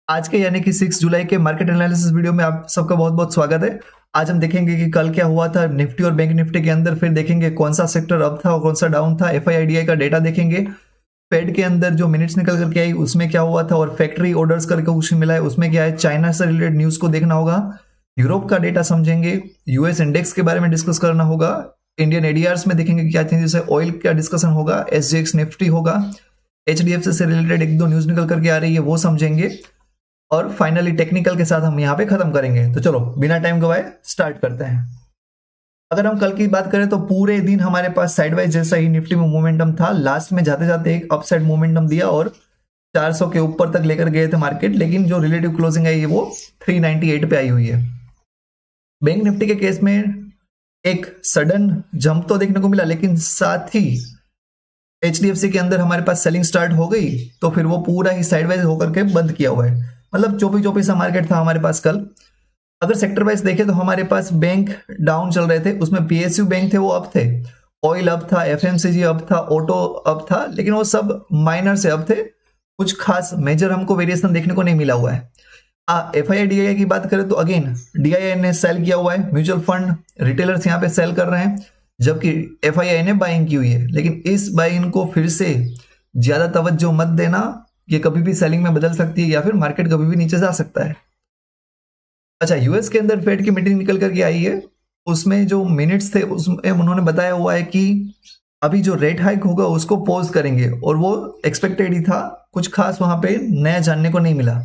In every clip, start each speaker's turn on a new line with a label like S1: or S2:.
S1: आज के यानी कि 6 जुलाई के मार्केट एनालिसिस वीडियो में आप सबका बहुत बहुत स्वागत है। आज हम देखेंगे कि कल क्या हुआ था निफ्टी और बैंक निफ्टी के अंदर, फिर देखेंगे कौन सा सेक्टर अप था और कौन सा डाउन था। एफआईआईडीआई का डेटा देखेंगे, फेड के अंदर जो मिनट्स निकल करके आई उसमें क्या हुआ था, और फैक्ट्री ऑर्डर्स करके कुछ मिला है उसमें क्या है। चाइना से रिलेटेड न्यूज को देखना होगा, यूरोप का डेटा समझेंगे, यूएस इंडेक्स के बारे में डिस्कस करना होगा, इंडियन एडीआर्स में देखेंगे क्या चेंजेस है, ऑयल का डिस्कशन होगा, एसजीएक्स निफ्टी होगा, एचडीएफसी से रिलेटेड एक दो न्यूज निकल करके आ रही है वो समझेंगे, और फाइनली टेक्निकल के साथ हम यहाँ पे खत्म करेंगे। तो चलो बिना टाइम गवाए स्टार्ट करते हैं। अगर हम कल की बात करें तो पूरे दिन हमारे पास साइडवाइज जैसा ही निफ्टी में मोमेंटम था। लास्ट में जाते जाते एक अपसाइड मोमेंटम दिया और 400 के ऊपर तक लेकर गए थे मार्केट, लेकिन जो रिलेटिव क्लोजिंग आई है वो 398 पे आई हुई है। बैंक निफ्टी के केस में एक सडन जंप तो देखने को मिला, लेकिन साथ ही एचडीएफसी के अंदर हमारे पास सेलिंग स्टार्ट हो गई, तो फिर वो पूरा ही साइडवाइज होकर के बंद किया हुआ है। मतलब चौपी चौपी सा मार्केट था हमारे पास कल। अगर सेक्टर वाइज देखें तो हमारे पास बैंक डाउन चल रहे थे, उसमें पीएसयू बैंक थे वो अप थे, ऑयल अप था, एफएमसीजी अप था, ऑटो अप था, लेकिन वो सब माइनर से अप थे, कुछ खास मेजर हमको वेरिएशन देखने को नहीं मिला हुआ है। एफआईआईडीआई की बात करें तो अगेन डीआईआई ने सेल किया हुआ है, म्यूचुअल फंड रिटेलर्स यहाँ पे सेल कर रहे हैं, जबकि एफआईआई ने बाइंग की हुई है। लेकिन इस बाइंग को फिर से ज्यादा तवज्जो मत देना, ये कभी भी सेलिंग में बदल सकती है या फिर मार्केट कभी भी नीचे जा सकता है। अच्छा, यूएस के अंदर फेड की मीटिंग निकल करके आई है, उसमें जो मिनट्स थे उसमें उन्होंने बताया हुआ है कि अभी जो रेट हाइक होगा उसको पॉज करेंगे, और वो एक्सपेक्टेड ही था, कुछ खास वहां पे नया जानने को नहीं मिला।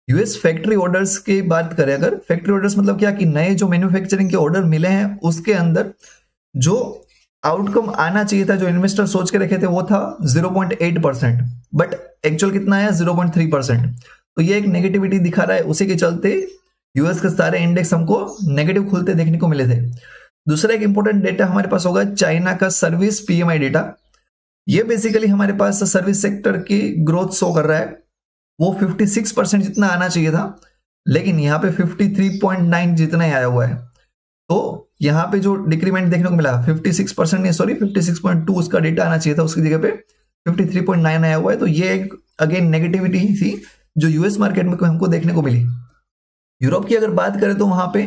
S1: यूएस फैक्ट्री ऑर्डर्स की बात करें, अगर फैक्ट्री ऑर्डर्स मतलब क्या कि नए जो मैन्युफैक्चरिंग के ऑर्डर मिले हैं उसके अंदर जो आउटकम आना चाहिए था, जो इन्वेस्टर सोच के रखे थे वो था 0.8%, बट एक्चुअल कितना आया 0.3%। तो ये एक नेगेटिविटी दिखा रहा है, उसी के चलते यूएस के सारे इंडेक्स हमको नेगेटिव खुलते देखने को मिले थे। दूसरा एक इंपॉर्टेंट डेटा हमारे पास होगा चाइना का सर्विस पीएमआई डेटा। ये बेसिकली हमारे पास सर्विस सेक्टर की ग्रोथ शो कर रहा है। वो 56% जितना आना चाहिए था, लेकिन यहाँ पे 53.9 जितना ही आया हुआ है। तो यहाँ पे जो डिक्रीमेंट देखने को मिला 56% नहीं, सॉरी 56.2 उसका डेटा आना चाहिए था, उसकी जगह पे 53.9 आया हुआ है। तो ये एक अगेन नेगेटिविटी थी जो यूएस मार्केट में हमको देखने को मिली। यूरोप की अगर बात करें तो वहां पे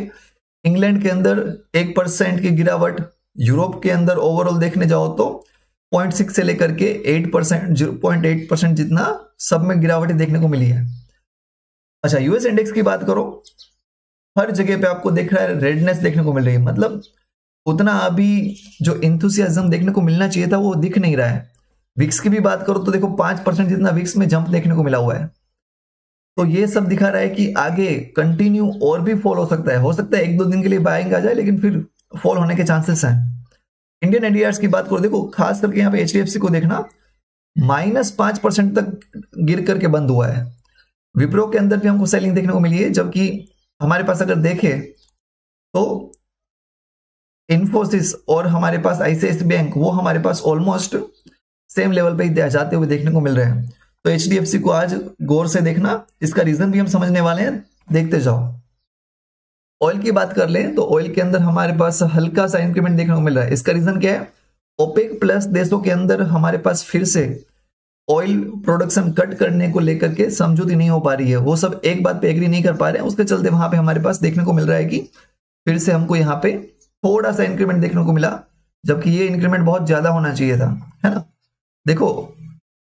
S1: इंग्लैंड के अंदर 1% की गिरावट, यूरोप के अंदर ओवरऑल देखने जाओ तो 0.6 से लेकर के 8%, 0.8% जितना सब में गिरावट देखने को मिली है। अच्छा, यूएस इंडेक्स की बात करो, हर जगह पे आपको देख रहा है रेडनेस देखने को मिल रही है, मतलब उतना अभी जो इंथुसियाज्म देखने को मिलना चाहिए था वो दिख नहीं रहा है। विक्स की भी बात करो तो देखो 5% जितना विक्स में जंप देखने को मिला हुआ है। तो ये सब दिखा रहा है कि आगे कंटिन्यू और भी फॉल हो सकता है एक दो दिन के लिए बाइंग आ जाए, लेकिन फिर फॉल होने के चांसेस हैं। इंडियन एडीआर्स की बात करो, देखो खास करके यहाँ पे एचडीएफसी को देखना -5% तक गिर करके बंद हुआ है। विप्रो के अंदर भी हमको सेलिंग देखने को मिली है, जबकि हमारे पास अगर देखें तो इन्फोसिस और हमारे पास आईसीआईसीआई बैंक वो हमारे पास ऑलमोस्ट सेम लेवल पे ही जाते हुए देखने को मिल रहे हैं। तो एचडीएफसी को आज गौर से देखना, इसका रीजन भी हम समझने वाले हैं, देखते जाओ। ऑयल की बात कर लें तो ऑयल के अंदर हमारे पास हल्का सा इंक्रीमेंट देखने को मिल रहा है। इसका रीजन क्या है, ओपेक प्लस देशों के अंदर हमारे पास फिर से ऑयल प्रोडक्शन कट करने को लेकर के समझौती नहीं हो पा रही है, वो सब एक बात पे एग्री नहीं कर पा रहे हैं, उसके चलते वहां पे हमारे पास देखने को मिल रहा है कि फिर से हमको यहाँ पे थोड़ा सा इंक्रीमेंट देखने को मिला, जबकि ये इंक्रीमेंट बहुत ज्यादा होना चाहिए था, है ना। देखो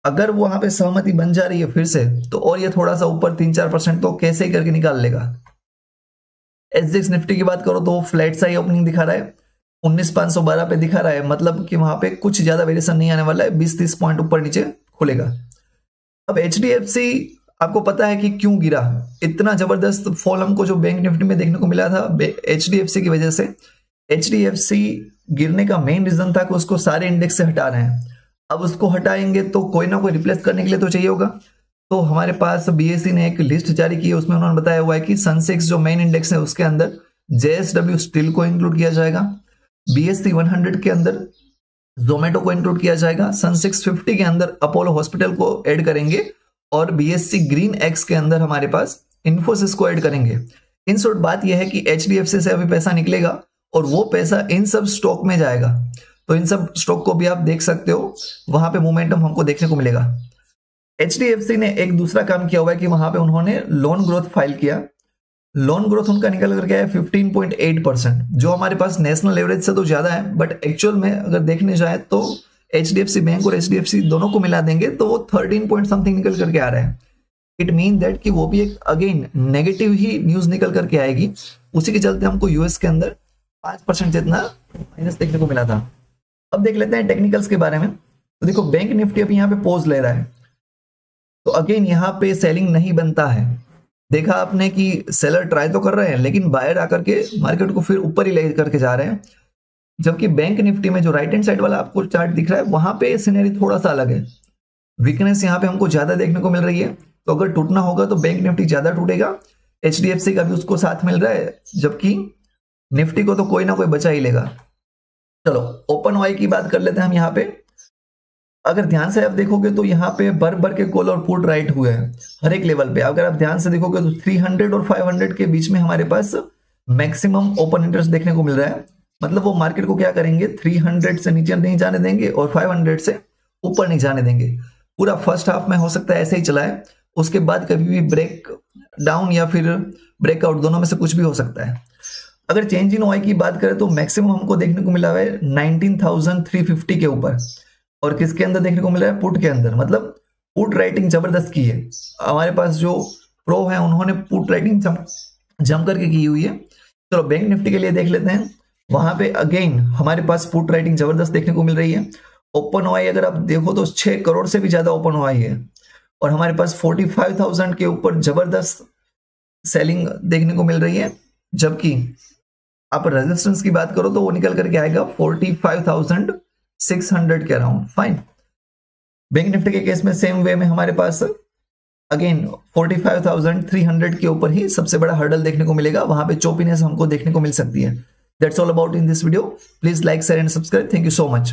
S1: अगर वहां पे सहमति बन जा रही है फिर से, तो और ये थोड़ा सा ऊपर 3-4% तो कैसे ही करके निकाल लेगा। एसजीएक्स निफ्टी की बात करो तो फ्लैट सा ही ओपनिंग दिखा रहा है, 19,512 पे दिखा रहा है, मतलब कि वहां पे कुछ ज्यादा वेरिएशन नहीं आने वाला है, 20-30 पॉइंट ऊपर नीचे खुलेगा। अब एचडीएफसी आपको पता है कि क्यों गिरा, इतना जबरदस्त फॉल हमको जो बैंक निफ्टी में देखने को मिला था एचडीएफसी की वजह से। एचडीएफसी गिरने का मेन रीजन था कि उसको सारे इंडेक्स से हटा रहे हैं। अब उसको हटाएंगे तो कोई ना कोई रिप्लेस करने के लिए तो चाहिए होगा। तो हमारे पास बीएसई ने एक लिस्ट जारी की है, उसमें उन्होंने बताया हुआ है कि सेंसेक्स जो मेन इंडेक्स है उसके अंदर जेएसडब्ल्यू स्टील को इंक्लूड किया जाएगा, बीएसई 100 के अंदर जोमेटो को इंक्लूड किया जाएगा, सन 650 के अंदर अपोलो हॉस्पिटल को ऐड करेंगे, और बीएससी ग्रीन एक्स के अंदर हमारे पास इन्फोसिस को ऐड करेंगे। इन शॉर्ट बात यह है कि एचडीएफसी से अभी पैसा निकलेगा और वो पैसा इन सब स्टॉक में जाएगा। तो इन सब स्टॉक को भी आप देख सकते हो, वहां पे मोमेंटम हमको देखने को मिलेगा। HDFC ने एक दूसरा काम किया हुआ है कि वहां पे उन्होंने लोन ग्रोथ फाइल किया। लोन ग्रोथ उनका निकल करके है 15.8%, जो हमारे पास नेशनल एवरेज से तो ज्यादा है, बट एक्चुअल में अगर देखने जाए तो HDFC बैंक और HDFC दोनों को मिला देंगे तो वो 13 पॉइंट समथिंग निकल करके आ रहा है। इट मीन दैट कि वो भी एक अगेन नेगेटिव ही न्यूज निकल करके आएगी। उसी के चलते हमको यूएस के अंदर 5% जितना माइनस देखने को मिला था। अब देख लेते हैं टेक्निकल्स के बारे में। तो देखो बैंक निफ्टी अभी यहाँ पे पोज ले रहा है, तो अगेन यहाँ पे सेलिंग नहीं बनता है। देखा आपने कि सेलर ट्राई तो कर रहे हैं लेकिन बायर आकर के मार्केट को फिर ऊपर ही ले करके जा रहे हैं, जबकि बैंक निफ्टी में जो राइट हैंड साइड वाला आपको चार्ट दिख रहा है वहां पे सिनेरी थोड़ा सा अलग है। वीकनेस यहाँ पे हमको ज्यादा देखने को मिल रही है, तो अगर टूटना होगा तो बैंक निफ्टी ज्यादा टूटेगा। HDFC का भी उसको साथ मिल रहा है, जबकि निफ्टी को तो कोई ना कोई बचा ही लेगा। चलो ओपन वाई की बात कर लेते हैं हम यहाँ पे। अगर ध्यान से आप देखोगे तो यहाँ पे भर के कॉल और पुट राइट हुए हैं हर एक लेवल पे। अगर आप ध्यान से देखोगे तो 300 और 500 के बीच में हमारे पास मैक्सिमम ओपन इंटरेस्ट देखने को मिल रहा है। मतलब वो मार्केट को क्या करेंगे, 300 से नीचे नहीं जाने देंगे और 500 से ऊपर नहीं जाने देंगे। पूरा फर्स्ट हाफ में हो सकता है ऐसे ही चला है, उसके बाद कभी भी ब्रेक डाउन या फिर ब्रेकआउट दोनों में से कुछ भी हो सकता है। अगर चेंज इन वाई की बात करें तो मैक्सिमम हमको देखने को मिला है 19,350 के ऊपर, और किसके अंदर देखने को मिला है, पुट के अंदर। मतलब पुट राइटिंग जबरदस्त की है हमारे पास। जो प्रो है उन्होंने पुट राइटिंग जम करके की हुई है। चलो बैंक निफ्टी के लिए देख लेते हैं। वहां पे अगेन हमारे पास पुट राइटिंग जबरदस्त देखने को मिल रही है। ओपन वाई अगर आप देखो तो 6 करोड़ से भी ज्यादा ओपन वाई है, और हमारे पास 45,000 के ऊपर जबरदस्त सेलिंग देखने को मिल रही है। जबकि आप रेजिस्टेंस की बात करो तो वो निकल करके आएगा 45,600 के अराउंड। फाइन। बैंक निफ्टी के केस में सेम वे में हमारे पास अगेन 45,300 के ऊपर ही सबसे बड़ा हर्डल देखने को मिलेगा। वहां पे चोपीनेस हमको देखने को मिल सकती है। That's all about in this video. Please like share and subscribe. Thank you so much.